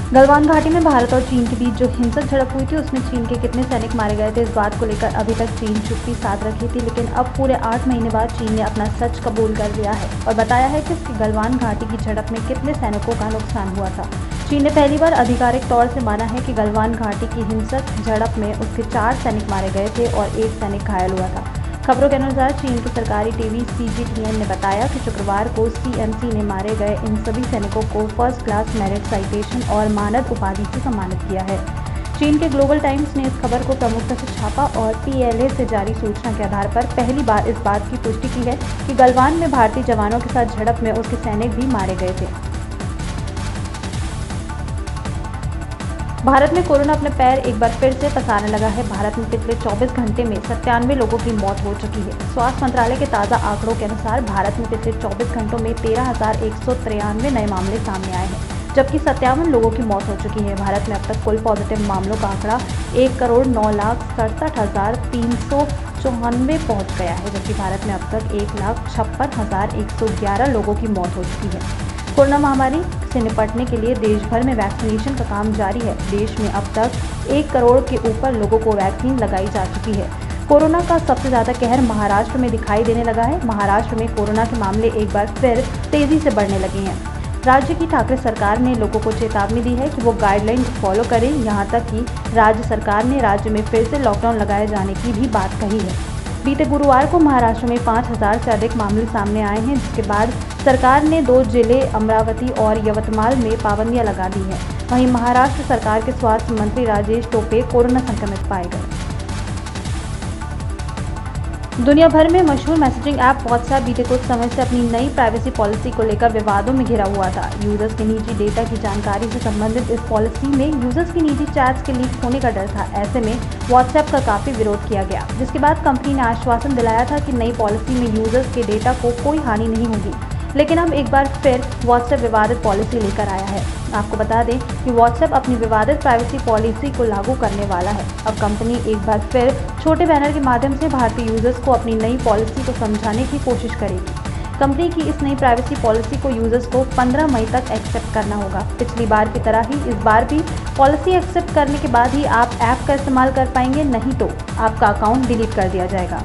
गलवान घाटी में भारत और चीन के बीच जो हिंसक झड़प हुई थी उसमें चीन के कितने सैनिक मारे गए थे, इस बात को लेकर अभी तक चीन चुप्पी साध रखी थी। लेकिन अब पूरे 8 महीने बाद चीन ने अपना सच कबूल कर लिया है और बताया है कि उसकी गलवान घाटी की झड़प में कितने सैनिकों का नुकसान हुआ था। चीन ने पहली बार आधिकारिक तौर से माना है कि गलवान घाटी की हिंसक झड़प में उसके 4 सैनिक मारे गए थे और 1 सैनिक घायल हुआ था। खबरों के अनुसार चीन की सरकारी टीवी CGTN ने बताया कि शुक्रवार को CMC ने मारे गए इन सभी सैनिकों को फर्स्ट क्लास मेरिट साइटेशन और मानद उपाधि से सम्मानित किया है। चीन के ग्लोबल टाइम्स ने इस खबर को प्रमुखता से छापा और PLA से जारी सूचना के आधार पर पहली बार इस बात की पुष्टि की है कि गलवान में भारतीय जवानों के साथ झड़प में उसके सैनिक भी मारे गए थे। भारत में कोरोना अपने पैर एक बार फिर से पसारने लगा है। भारत में पिछले 24 घंटे में 97 लोगों की मौत हो चुकी है। स्वास्थ्य मंत्रालय के ताज़ा आंकड़ों के अनुसार भारत में पिछले 24 घंटों में 13,193 नए मामले सामने आए हैं, जबकि 57 लोगों की मौत हो चुकी है। भारत में अब तक कुल पॉजिटिव मामलों का आंकड़ा 1,09,67,394 पहुँच गया है, जबकि भारत में अब तक 1,56,111 लोगों की मौत हो चुकी है। कोरोना महामारी से निपटने के लिए देश भर में वैक्सीनेशन का काम जारी है। देश में अब तक 1 करोड़ के ऊपर लोगों को वैक्सीन लगाई जा चुकी है। कोरोना का सबसे ज़्यादा कहर महाराष्ट्र में दिखाई देने लगा है। महाराष्ट्र में कोरोना के मामले एक बार फिर तेज़ी से बढ़ने लगे हैं। राज्य की ठाकरे सरकार ने लोगों को चेतावनी दी है कि वो गाइडलाइन फॉलो करें। यहाँ तक कि राज्य सरकार ने राज्य में फिर से लॉकडाउन लगाए जाने की भी बात कही है। बीते गुरुवार को महाराष्ट्र में 5,000 से अधिक मामले सामने आए हैं, जिसके बाद सरकार ने 2 जिले अमरावती और यवतमाल में पाबंदियां लगा दी हैं। वहीं महाराष्ट्र सरकार के स्वास्थ्य मंत्री राजेश टोपे कोरोना संक्रमित पाए गए। दुनिया भर में मशहूर मैसेजिंग ऐप व्हाट्सएप बीते कुछ समय से अपनी नई प्राइवेसी पॉलिसी को लेकर विवादों में घिरा हुआ था। यूजर्स के निजी डेटा की जानकारी से संबंधित इस पॉलिसी में यूजर्स की निजी चैट्स के लीक होने का डर था। ऐसे में व्हाट्सएप का काफी विरोध किया गया, जिसके बाद कंपनी ने आश्वासन दिलाया था कि नई पॉलिसी में यूजर्स के डेटा को कोई हानि नहीं होगी। लेकिन अब एक बार फिर व्हाट्सएप विवादित पॉलिसी लेकर आया है। आपको बता दें कि व्हाट्सएप अपनी विवादित प्राइवेसी पॉलिसी को लागू करने वाला है। अब कंपनी एक बार फिर छोटे बैनर के माध्यम से भारतीय यूजर्स को अपनी नई पॉलिसी को समझाने की कोशिश करेगी। कंपनी की इस नई प्राइवेसी पॉलिसी को यूजर्स को 15 मई तक एक्सेप्ट करना होगा। पिछली बार की तरह ही इस बार भी पॉलिसी एक्सेप्ट करने के बाद ही आप ऐप का इस्तेमाल कर पाएंगे, नहीं तो आपका अकाउंट डिलीट कर दिया जाएगा।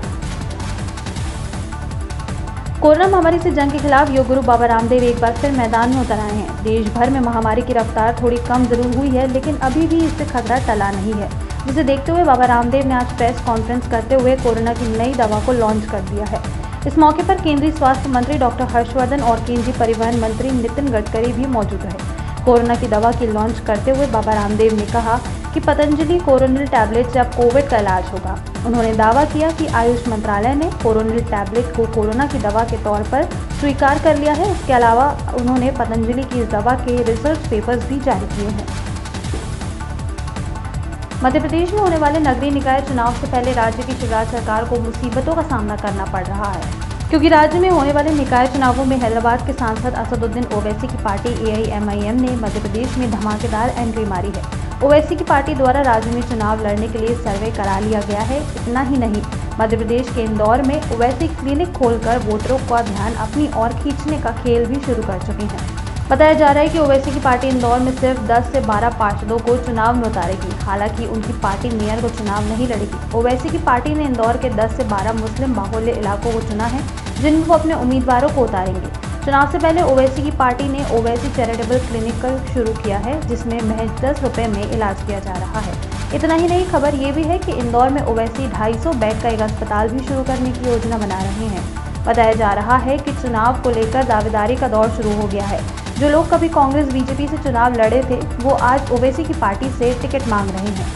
कोरोना महामारी से जंग के खिलाफ योग गुरु बाबा रामदेव एक बार फिर मैदान में उतर आए हैं। देश भर में महामारी की रफ्तार थोड़ी कम जरूर हुई है, लेकिन अभी भी इससे खतरा टला नहीं है, जिसे देखते हुए बाबा रामदेव ने आज प्रेस कॉन्फ्रेंस करते हुए कोरोना की नई दवा को लॉन्च कर दिया है। इस मौके पर केंद्रीय स्वास्थ्य मंत्री डॉक्टर हर्षवर्धन और केंद्रीय परिवहन मंत्री नितिन गडकरी भी मौजूद रहे। कोरोना की दवा की लॉन्च करते हुए बाबा रामदेव ने कहा कि पतंजलि कोरोनिल टैबलेट से अब कोविड का इलाज होगा। उन्होंने दावा किया कि आयुष मंत्रालय ने कोरोनिल टैबलेट को कोरोना की दवा के तौर पर स्वीकार कर लिया है। इसके अलावा उन्होंने पतंजलि की इस दवा के रिसर्च पेपर्स भी जारी किए हैं। मध्य प्रदेश में होने वाले नगरीय निकाय चुनाव से पहले राज्य की शिवराज सरकार को मुसीबतों का सामना करना पड़ रहा है, क्योंकि राज्य में होने वाले निकाय चुनावों में हैदराबाद के सांसद असदुद्दीन ओवैसी की पार्टी AIMIM ने मध्य प्रदेश में धमाकेदार एंट्री मारी है। ओवैसी की पार्टी द्वारा राज्य में चुनाव लड़ने के लिए सर्वे करा लिया गया है। इतना ही नहीं, मध्य प्रदेश के इंदौर में ओवैसी क्लिनिक खोलकर वोटरों का ध्यान अपनी ओर खींचने का खेल भी शुरू कर चुके हैं। बताया जा रहा है कि ओवैसी की पार्टी इंदौर में सिर्फ 10 से 12 पार्षदों को चुनाव में उतारेगी। हालांकि उनकी पार्टी मेयर को चुनाव नहीं लड़ेगी। ओवैसी की पार्टी ने इंदौर के 10 से 12 मुस्लिम बाहुल्य इलाकों को चुना है, जिनमें वो अपने उम्मीदवारों को उतारेंगे। चुनाव से पहले ओवैसी की पार्टी ने ओवैसी चैरिटेबल क्लिनिक शुरू किया है, जिसमें महज 10 रुपये में इलाज किया जा रहा है। इतना ही नहीं, खबर ये भी है कि इंदौर में ओवैसी 250 बेड का एक अस्पताल भी शुरू करने की योजना बना रहे हैं। बताया जा रहा है कि चुनाव को लेकर दावेदारी का दौर शुरू हो गया है। जो लोग कभी कांग्रेस बीजेपी से चुनाव लड़े थे, वो आज ओवैसी की पार्टी से टिकट मांग रहे हैं।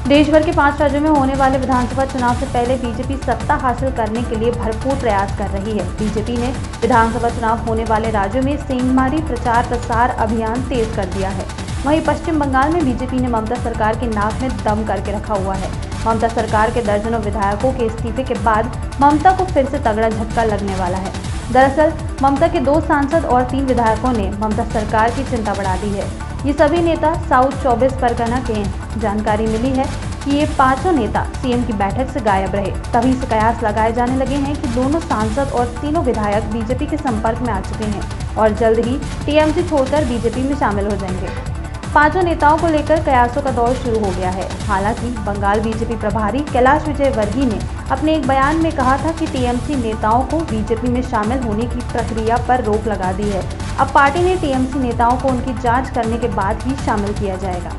देश भर के 5 राज्यों में होने वाले विधानसभा चुनाव से पहले बीजेपी सत्ता हासिल करने के लिए भरपूर प्रयास कर रही है। बीजेपी ने विधानसभा चुनाव होने वाले राज्यों में सेंधमारी प्रचार प्रसार अभियान तेज कर दिया है। वहीं पश्चिम बंगाल में बीजेपी ने ममता सरकार के नाक में दम करके रखा हुआ है। ममता सरकार के दर्जनों विधायकों के इस्तीफे के बाद ममता को फिर से तगड़ा झटका लगने वाला है। दरअसल ममता के 2 सांसद और 3 विधायकों ने ममता सरकार की चिंता बढ़ा दी है। ये सभी नेता साउथ 24 परगना के हैं। जानकारी मिली है कि ये 5 नेता सीएम की बैठक से गायब रहे। तभी से कयास लगाए जाने लगे हैं कि दोनों सांसद और तीनों विधायक बीजेपी के संपर्क में आ चुके हैं और जल्द ही टीएमसी छोड़कर बीजेपी में शामिल हो जाएंगे। पांचों नेताओं को लेकर कयासों का दौर शुरू हो गया है। हालांकि बंगाल बीजेपी प्रभारी कैलाश विजयवर्गीय ने अपने एक बयान में कहा था कि टीएमसी नेताओं को बीजेपी में शामिल होने की प्रक्रिया पर रोक लगा दी है। अब पार्टी ने टीएमसी नेताओं को उनकी जांच करने के बाद ही शामिल किया जाएगा।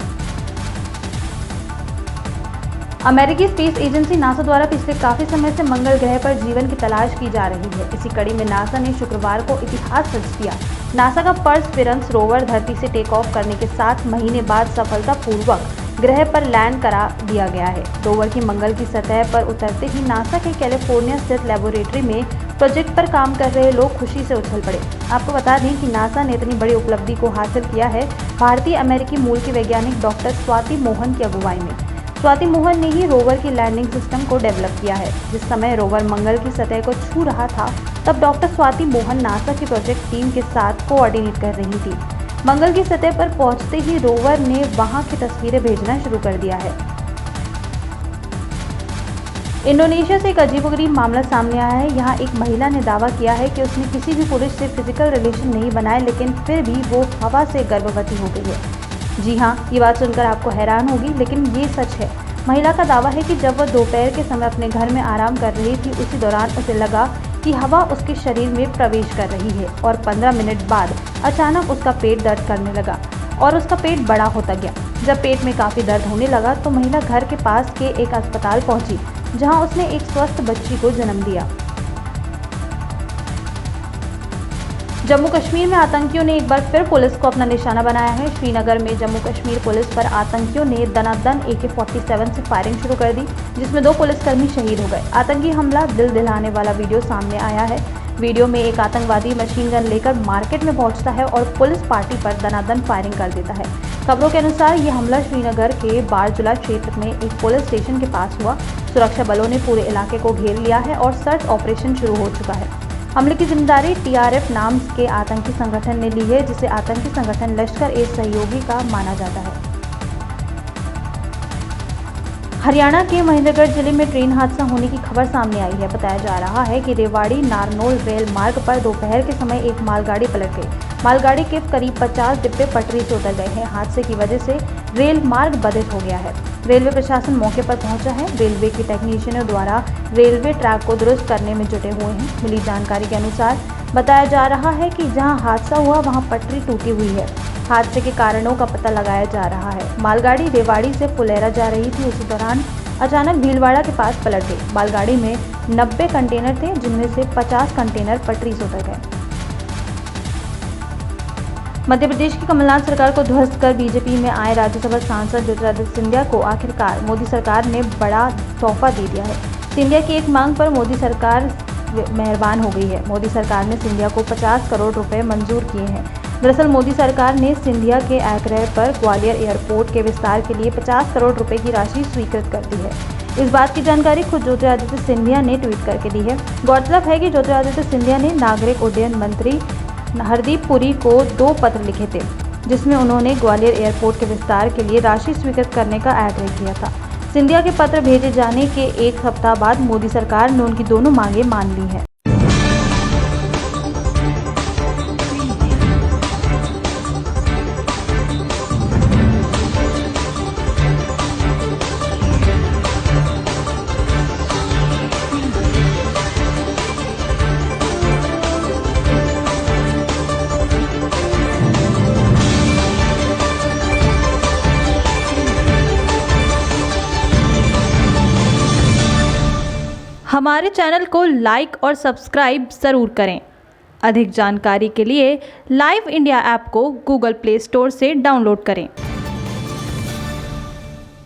अमेरिकी स्पेस एजेंसी नासा द्वारा पिछले काफी समय से मंगल ग्रह पर जीवन की तलाश की जा रही है। इसी कड़ी में नासा ने शुक्रवार को इतिहास रच दिया। नासा का परसेवरेंस रोवर धरती से टेक ऑफ करने के 7 महीने बाद सफलतापूर्वक ग्रह पर लैंड करा दिया गया है। रोवर की मंगल की सतह पर उतरते ही नासा के कैलिफोर्निया स्थित लेबोरेटरी में प्रोजेक्ट पर काम कर रहे लोग खुशी से उछल पड़े। आपको बता दें कि नासा ने इतनी बड़ी उपलब्धि को हासिल किया है भारतीय अमेरिकी मूल के वैज्ञानिक डॉक्टर स्वाति मोहन की अगुवाई में। स्वाति मोहन ने ही रोवर की लैंडिंग सिस्टम को डेवलप किया है। जिस समय रोवर मंगल की सतह को छू रहा था तब डॉक्टर स्वाति मोहन नासा की प्रोजेक्ट टीम के साथ कोऑर्डिनेट कर रही थी। मंगल की सतह पर पहुंचते ही रोवर ने वहां की तस्वीरें भेजना शुरू कर दिया है। इंडोनेशिया से एक अजीबोगरीब मामला सामने आया है। यहाँ एक महिला ने दावा किया है कि उसने किसी भी पुरुष से फिजिकल रिलेशन नहीं बनाए, लेकिन फिर भी वो हवा से गर्भवती हो गई है। जी हाँ, ये बात सुनकर आपको हैरान होगी, लेकिन ये सच है। महिला का दावा है कि जब वह दोपहर के समय अपने घर में आराम कर रही थी, उसी दौरान उसे लगा कि हवा उसके शरीर में प्रवेश कर रही है और 15 मिनट बाद अचानक उसका पेट दर्द करने लगा और उसका पेट बड़ा होता गया। जब पेट में काफ़ी दर्द होने लगा तो महिला घर के पास के एक अस्पताल पहुंची, जहां उसने एक स्वस्थ बच्ची को जन्म दिया। जम्मू कश्मीर में आतंकियों ने एक बार फिर पुलिस को अपना निशाना बनाया है। श्रीनगर में जम्मू कश्मीर पुलिस पर आतंकियों ने दनादन AK-47 से फायरिंग शुरू कर दी, जिसमें 2 पुलिसकर्मी शहीद हो गए। आतंकी हमला दिल दिलाने वाला वीडियो सामने आया है। वीडियो में एक आतंकवादी मशीन गन लेकर मार्केट में पहुंचता है और पुलिस पार्टी पर दनादन फायरिंग कर देता है। खबरों के अनुसार ये हमला श्रीनगर के बारजुला क्षेत्र में एक पुलिस स्टेशन के पास हुआ। सुरक्षा बलों ने पूरे इलाके को घेर लिया है और सर्च ऑपरेशन शुरू हो चुका है। हमले की जिम्मेदारी TRF नाम के आतंकी संगठन ने ली है, जिसे आतंकी संगठन लश्कर-ए-सहयोगी का माना जाता है। हरियाणा के महेंद्रगढ़ जिले में ट्रेन हादसा होने की खबर सामने आई है। बताया जा रहा है कि रेवाड़ी नारनौल रेल मार्ग पर दोपहर के समय एक मालगाड़ी पलट गई। मालगाड़ी के करीब 50 डिब्बे पटरी से उतर गए हैं। हादसे की वजह से रेल मार्ग बाधित हो गया है। रेलवे प्रशासन मौके पर पहुंचा है। रेलवे के टेक्नीशियनों द्वारा रेलवे ट्रैक को दुरुस्त करने में जुटे हुए हैं। मिली जानकारी के अनुसार बताया जा रहा है कि जहां हादसा हुआ वहां पटरी टूटी हुई है। हादसे के कारणों का पता लगाया जा रहा है। मालगाड़ी रेवाड़ी से फुलेरा जा रही थी, उसी दौरान अचानक भीलवाड़ा के पास पलट गई। मालगाड़ी में 90 कंटेनर थे, जिनमें से 50 कंटेनर पटरी से उतर गए। मध्य प्रदेश की कमलनाथ सरकार को ध्वस्त कर बीजेपी में आए राज्यसभा सांसद ज्योतिरादित्य सिंधिया को आखिरकार मोदी सरकार ने बड़ा तोहफा दे दिया है। सिंधिया की एक मांग पर मोदी सरकार मेहरबान हो गई है। मोदी सरकार ने सिंधिया को 50 करोड़ रुपए मंजूर किए हैं। दरअसल मोदी सरकार ने सिंधिया के आग्रह पर ग्वालियर एयरपोर्ट के विस्तार के लिए 50 करोड़ रुपए की राशि स्वीकृत कर दी है। इस बात की जानकारी खुद ज्योतिरादित्य सिंधिया ने ट्वीट करके दी है। गौरतलब है कि ज्योतिरादित्य सिंधिया ने नागरिक उड्डयन मंत्री हरदीप पुरी को 2 पत्र लिखे थे, जिसमें उन्होंने ग्वालियर एयरपोर्ट के विस्तार के लिए राशि स्वीकृत करने का आग्रह किया था। सिंधिया के पत्र भेजे जाने के 1 सप्ताह बाद मोदी सरकार ने उनकी दोनों मांगें मान ली हैं। हमारे चैनल को लाइक और सब्सक्राइब ज़रूर करें। अधिक जानकारी के लिए लाइव इंडिया ऐप को गूगल प्ले स्टोर से डाउनलोड करें।